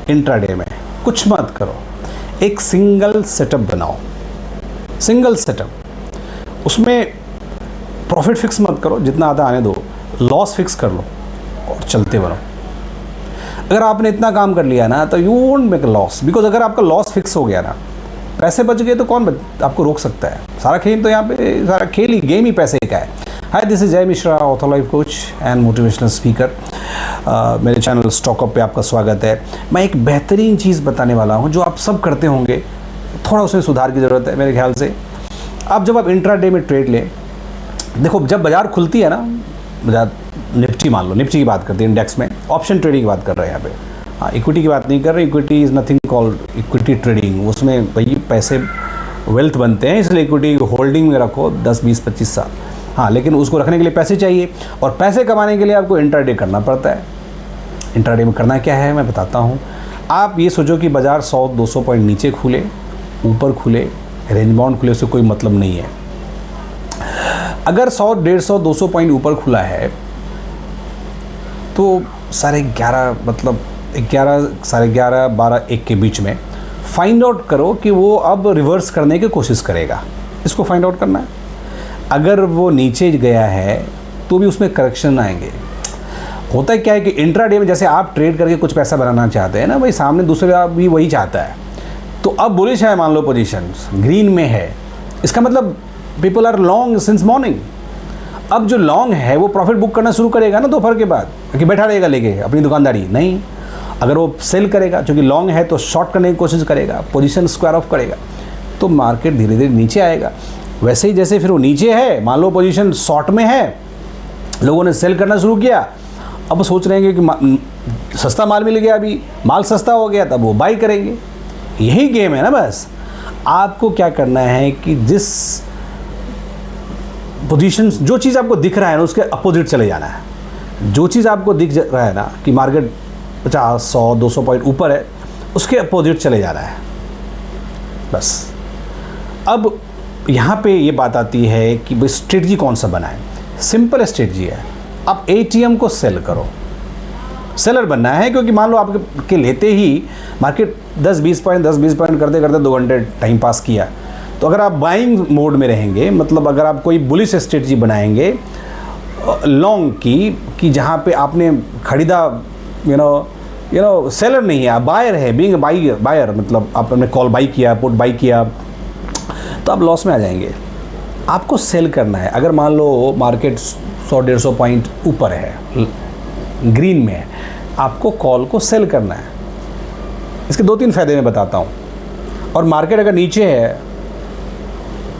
Intraday में कुछ मत करो, एक सिंगल सेटअप बनाओ, सिंगल सेटअप। उसमें प्रॉफिट फिक्स मत करो, जितना आता आने दो, लॉस फिक्स कर लो और चलते बनो। अगर आपने इतना काम कर लिया ना तो you won't make loss, because अगर आपका लॉस फिक्स हो गया ना, पैसे बच गए तो कौन आपको रोक सकता है। सारा खेल तो यहाँ पे, सारा खेल ही, गेम ही पैसे का है। हाय, दिस इज जय Mishra, author life coach and motivational speaker. मेरे चैनल स्टॉकअप पे आपका स्वागत है। मैं एक बेहतरीन चीज़ बताने वाला हूँ जो आप सब करते होंगे, थोड़ा उसमें सुधार की ज़रूरत है मेरे ख्याल से। अब जब आप इंट्राडे में ट्रेड लें, देखो जब बाज़ार खुलती है ना, बाजार निफ्टी, मान लो निफ्टी की बात करते हैं, इंडेक्स में ऑप्शन ट्रेडिंग की बात कर रहे हैं यहाँ पे। हाँ, इक्विटी की बात नहीं कर रहे। Equity is nothing called equity trading. उसमें भाई पैसे वेल्थ बनते हैं, इसलिए इक्विटी होल्डिंग में रखो 10, 20, 25 साल। हाँ, लेकिन उसको रखने के लिए पैसे चाहिए, और पैसे कमाने के लिए आपको इंट्राडे करना पड़ता है। इंट्राडे में करना क्या है मैं बताता हूँ। आप ये सोचो कि बाज़ार 100-200 पॉइंट नीचे खुले, ऊपर खुले, रेंज बाउंड खुले, उससे कोई मतलब नहीं है। अगर 100, 150, 200 पॉइंट ऊपर खुला है तो 11:30, मतलब 11, 11:30, 12, 1 के बीच में फाइंड आउट करो कि वो अब रिवर्स करने की कोशिश करेगा। इसको फाइंड आउट करना है। अगर वो नीचे गया है तो भी उसमें करेक्शन आएंगे। होता क्या है कि इंट्राडे में जैसे आप ट्रेड करके कुछ पैसा बनाना चाहते हैं ना भाई, सामने दूसरा भी वही चाहता है। तो अब बुलिश है, मान लो पोजीशन ग्रीन में है, इसका मतलब people are long since morning. अब जो लॉन्ग है वो प्रॉफिट बुक करना शुरू करेगा ना दोपहर के बाद, कि बैठा रहेगा लेके अपनी दुकानदारी नहीं। अगर वो सेल करेगा, क्योंकि लॉन्ग है तो शॉर्ट करने की कोशिश करेगा, पोजीशन स्क्वायर ऑफ करेगा, तो मार्केट धीरे धीरे नीचे आएगा। वैसे ही जैसे फिर वो नीचे है, मान लो पोजीशन शॉर्ट में है, लोगों ने सेल करना शुरू किया, अब सोच रहे हैं कि सस्ता माल मिल गया, अभी माल सस्ता हो गया, तब वो बाई करेंगे। यही गेम है ना। बस आपको क्या करना है कि जिस पोजीशन, जो चीज़ आपको दिख रहा है ना, उसके अपोजिट चले जाना है। जो चीज़ आपको दिख रहा है ना कि मार्केट 50, 100, 200 पॉइंट ऊपर है, उसके अपोजिट चले जाना है बस। अब यहाँ पे ये बात आती है कि भाई स्ट्रेटजी कौन सा बनाएं। सिंपल स्ट्रेटजी है, आप एटीएम को सेल करो। सेलर बनना है, क्योंकि मान लो आपके लेते ही मार्केट 10-20 पॉइंट करते करते 2 घंटे टाइम पास किया, तो अगर आप बाइंग मोड में रहेंगे, मतलब अगर आप कोई बुलिश स्ट्रेटजी बनाएंगे लॉन्ग की, कि जहाँ पे आपने खरीदा, यू नो सेलर नहीं है, आप बायर है, बीइंग बायर, मतलब आपने कॉल बाई किया, पुट बाई किया, तो आप लॉस में आ जाएंगे। आपको सेल करना है। अगर मान लो मार्केट 100-150 पॉइंट ऊपर है, ग्रीन में है, आपको कॉल को सेल करना है। इसके 2-3 फ़ायदे मैं बताता हूँ। और मार्केट अगर नीचे है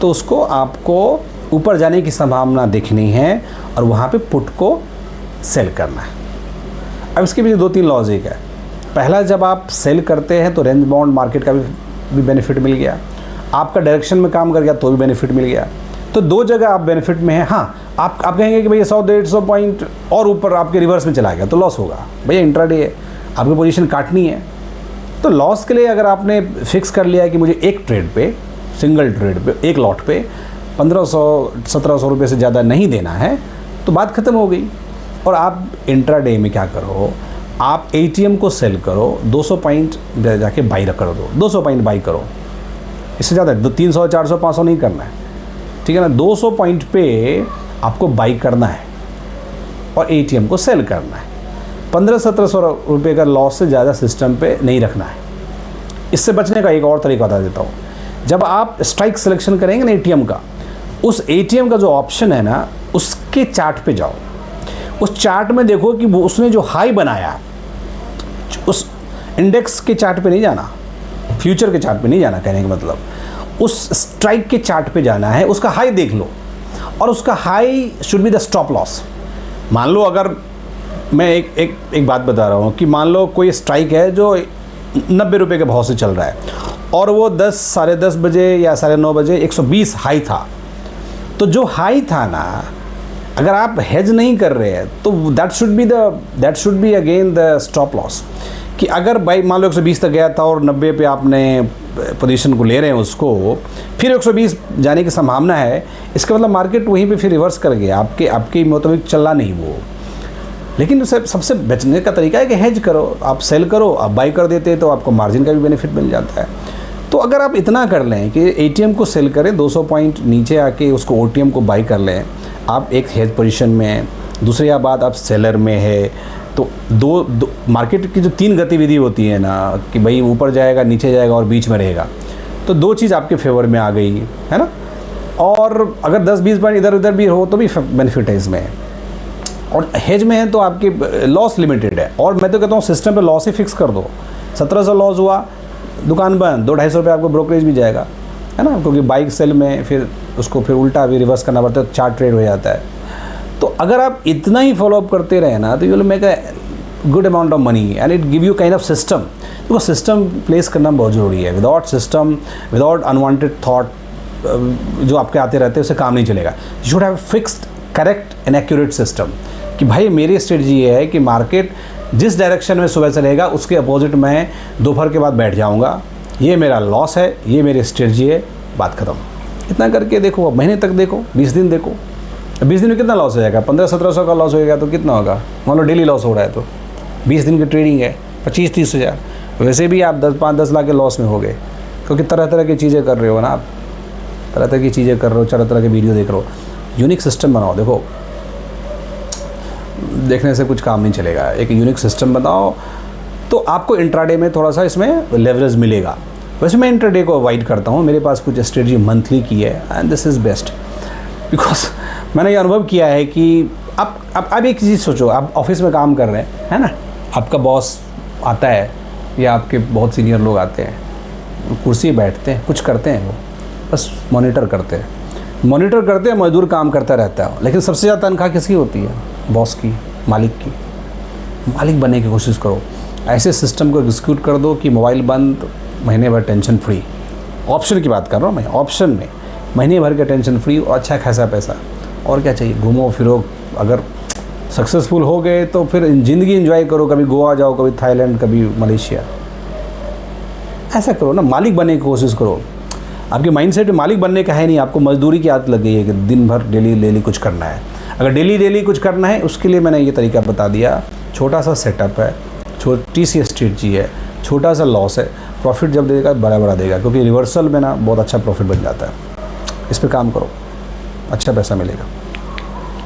तो उसको आपको ऊपर जाने की संभावना देखनी है, और वहाँ पे पुट को सेल करना है। अब इसके पीछे 2-3 लॉजिक है। पहला, जब आप सेल करते हैं तो रेंज बाउंड मार्केट का भी बेनिफिट मिल गया, आपका डायरेक्शन में काम कर गया तो भी बेनिफिट मिल गया। तो 2 जगह आप बेनिफिट में हैं। हाँ, आप कहेंगे कि भैया 100-150 पॉइंट और ऊपर आपके रिवर्स में चला गया तो लॉस होगा। भैया इंट्राडे है, आपको पोजीशन काटनी है। तो लॉस के लिए अगर आपने फिक्स कर लिया है कि मुझे एक ट्रेड पे, सिंगल ट्रेड पे, एक लॉट पे 1500-1700 रुपये से ज़्यादा नहीं देना है, तो बात ख़त्म हो गई। और आप इंट्राडे में क्या करो, आप एटीएम को सेल करो, 200 पॉइंट जाके बाई कर दो, 200 पॉइंट बाई करो। इससे ज़्यादा 300, 400, 500 नहीं करना है, ठीक है ना। 200 पॉइंट पे आपको बाई करना है और एटीएम को सेल करना है। 1500-1700 रुपये का लॉस से ज़्यादा सिस्टम पे नहीं रखना है। इससे बचने का एक और तरीका बता देता हूँ। जब आप स्ट्राइक सिलेक्शन करेंगे ना एटीएम का, उस एटीएम का जो ऑप्शन है ना, उसके चार्ट पे जाओ। उस चार्ट में देखो कि वो उसने जो हाई बनाया, उस इंडेक्स के चार्ट पे नहीं जाना, फ्यूचर के चार्ट पे नहीं जाना, कहने का मतलब उस स्ट्राइक के चार्ट पे जाना है। उसका हाई देख लो, और उसका high should be the stop loss. मान लो, अगर मैं एक बात बता रहा हूँ कि मान लो कोई स्ट्राइक है जो 90 रुपये के भाव से चल रहा है, और वो 10, साढ़े 10 बजे या 9:30 बजे 120 हाई था। तो जो हाई था ना, अगर आप हेज नहीं कर रहे हैं तो that should be again the stop loss. कि अगर भाई मान लो 120 तक गया था और 90 पे आपने पोजीशन को ले रहे हैं उसको, फिर 120 जाने की संभावना है, इसका मतलब मार्केट वहीं पे फिर रिवर्स कर गया, आपके मुताबिक चला नहीं वो। लेकिन सबसे बचने का तरीका है कि हेज करो, आप सेल करो, आप बाई कर देते हैं तो आपको मार्जिन का भी बेनिफिट मिल जाता है। तो अगर आप इतना कर लें कि एटीएम को सेल करें 200 पॉइंट नीचे आके उसको ओटीएम को बाई कर लें, आप एक हेज पोजीशन में हैं, दूसरी बात आप सेलर में है, तो दो मार्केट की जो 3 गतिविधि होती है ना कि भाई ऊपर जाएगा, नीचे जाएगा और बीच में रहेगा, तो 2 चीज़ आपके फेवर में आ गई है ना। और अगर 10-20 पॉइंट इधर उधर भी हो तो भी बेनिफिट है इसमें। और हेज में है तो आपकी लॉस लिमिटेड है, और मैं तो कहता हूँ सिस्टम पे लॉस ही फिक्स कर दो। 1700 लॉस हुआ, दुकान बंद, 200-250 रुपये आपको ब्रोकरेज भी जाएगा, है ना, क्योंकि बाइक सेल में फिर उसको फिर उल्टा भी रिवर्स करना पड़ता है, चार्ट ट्रेड हो जाता है। तो अगर आप इतना ही फॉलोअप करते रहे ना तो you will make a good amount of money and it give you kind of system. तो सिस्टम प्लेस करना बहुत ज़रूरी है। Without system, without unwanted thought जो आपके आते रहते हैं उससे काम नहीं चलेगा। You should have fixed, correct and accurate system कि भाई मेरी स्ट्रेटजी ये है कि मार्केट जिस डायरेक्शन में सुबह चलेगा उसके अपोजिट मैं दोपहर के बाद बैठ जाऊंगा, ये मेरा लॉस है, ये मेरी स्ट्रेटजी है, बात खत्म। इतना करके देखो, महीने तक देखो, 20 दिन देखो, 20 दिन में कितना लॉस हो जाएगा? 1500-1700 का लॉस होएगा तो कितना होगा? मान लो डेली लॉस हो रहा है तो 20 दिन की ट्रेडिंग है 25-30 हज़ार, वैसे भी आप 5-10 लाख के लॉस में हो गए, क्योंकि तरह तरह की चीज़ें कर रहे हो ना आप, तरह तरह की चीज़ें कर रहे हो, तरह तरह के वीडियो देख रहे हो। यूनिक सिस्टम बनाओ। देखो, देखने से कुछ काम नहीं चलेगा, एक यूनिक सिस्टम बनाओ तो आपको इंट्राडे में थोड़ा सा इसमें लेवरेज मिलेगा। वैसे मैं इंट्राडे को अवॉइड करता हूँ, मेरे पास कुछ स्ट्रेटजी मंथली की है and this is best, because मैंने ये अनुभव किया है कि आप एक चीज़ सोचो, आप ऑफिस में काम कर रहे हैं, है ना, आपका बॉस आता है या आपके बहुत सीनियर लोग आते हैं, कुर्सी बैठते हैं, कुछ करते हैं, वो बस मॉनिटर करते हैं, मजदूर काम करता रहता है। लेकिन सबसे ज़्यादा तनख्वाह किसकी होती है? बॉस की, मालिक की। मालिक बनने की कोशिश करो, ऐसे सिस्टम को एग्जीक्यूट कर दो कि मोबाइल बंद, महीने भर टेंशन फ्री। ऑप्शन की बात कर रहा हूँ मैं, ऑप्शन में महीने भर का टेंशन फ्री और अच्छा खासा पैसा, और क्या चाहिए? घूमो फिरो, अगर सक्सेसफुल हो गए तो फिर ज़िंदगी एंजॉय करो, कभी गोवा जाओ, कभी थाईलैंड, कभी मलेशिया, ऐसा करो ना, मालिक बनने की कोशिश करो। आपके माइंडसेट में मालिक बनने का है नहीं, आपको मजदूरी की आदत लग गई है कि दिन भर डेली कुछ करना है। अगर डेली कुछ करना है, उसके लिए मैंने ये तरीका बता दिया, छोटा सा सेटअप है, छोटी सी स्ट्रेटजी है, छोटा सा लॉस है, प्रॉफिट जब देगा बड़ा देगा, क्योंकि रिवर्सल में ना बहुत अच्छा प्रॉफिट बन जाता है। इस पर काम करो, अच्छा पैसा मिलेगा।